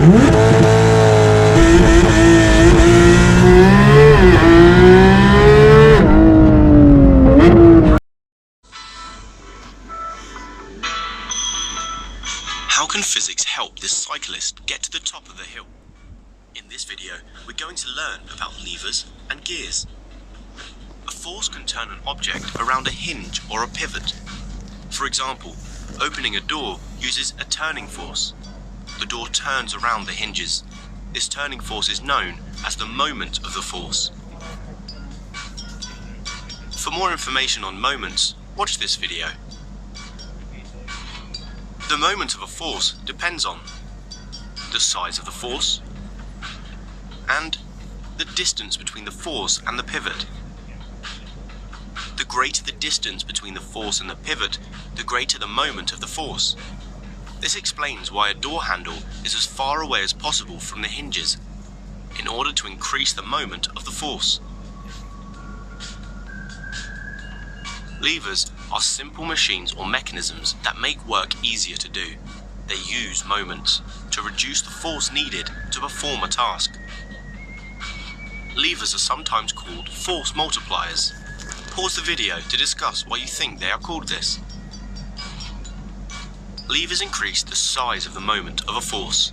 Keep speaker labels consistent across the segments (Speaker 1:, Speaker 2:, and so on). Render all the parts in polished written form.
Speaker 1: How can physics help this cyclist get to the top of the hill? In this video, we're going to learn about levers and gears. A force can turn an object around a hinge or a pivot. For example, opening a door uses a turning force. The door turns around the hinges. This turning force is known as the moment of the force. For more information on moments, watch this video. The moment of a force depends on the size of the force and the distance between the force and the pivot. The greater the distance between the force and the pivot, the greater the moment of the force. This explains why a door handle is as far away as possible from the hinges, in order to increase the moment of the force. Levers are simple machines or mechanisms that make work easier to do. They use moments to reduce the force needed to perform a task. Levers are sometimes called force multipliers. Pause the video to discuss why you think they are called this. Levers increase the size of the moment of a force.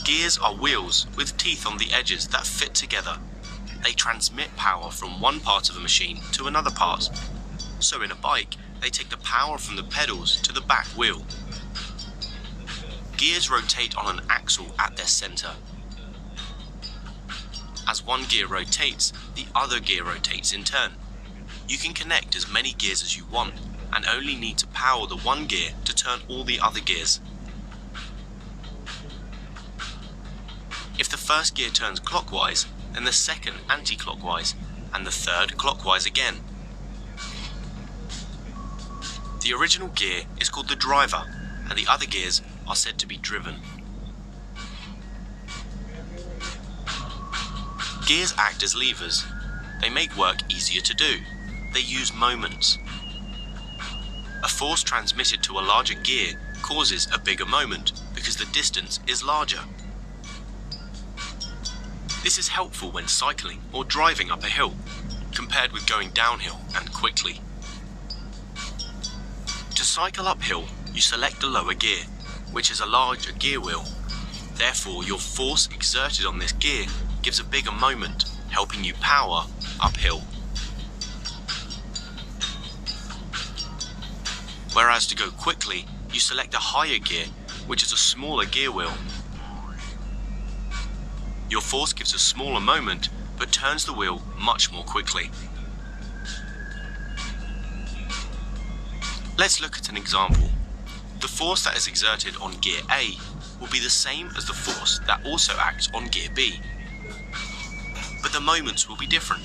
Speaker 1: Gears are wheels with teeth on the edges that fit together. They transmit power from one part of a machine to another part. So in a bike, they take the power from the pedals to the back wheel. Gears rotate on an axle at their center. As one gear rotates, the other gear rotates in turn. You can connect as many gears as you want and only need to power the one gear to turn all the other gears. If the first gear turns clockwise, then the second anti-clockwise, and the third clockwise again. The original gear is called the driver, and the other gears are said to be driven. Gears act as levers. They make work easier to do. They use moments. A force transmitted to a larger gear causes a bigger moment because the distance is larger. This is helpful when cycling or driving up a hill, compared with going downhill and quickly. To cycle uphill, you select the lower gear, which is a larger gear wheel. Therefore, your force exerted on this gear gives a bigger moment, helping you power uphill. Whereas to go quickly, you select a higher gear, which is a smaller gear wheel. Your force gives a smaller moment, but turns the wheel much more quickly. Let's look at an example. The force that is exerted on gear A will be the same as the force that also acts on gear B, but the moments will be different.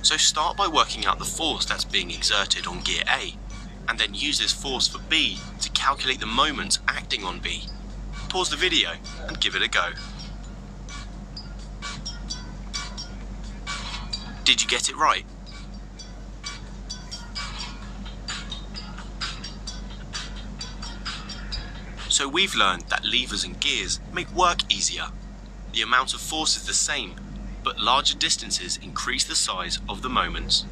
Speaker 1: So start by working out the force that's being exerted on gear A, and then use this force for B to calculate the moments acting on B. Pause the video and give it a go. Did you get it right? So we've learned that levers and gears make work easier. The amount of force is the same, but larger distances increase the size of the moments.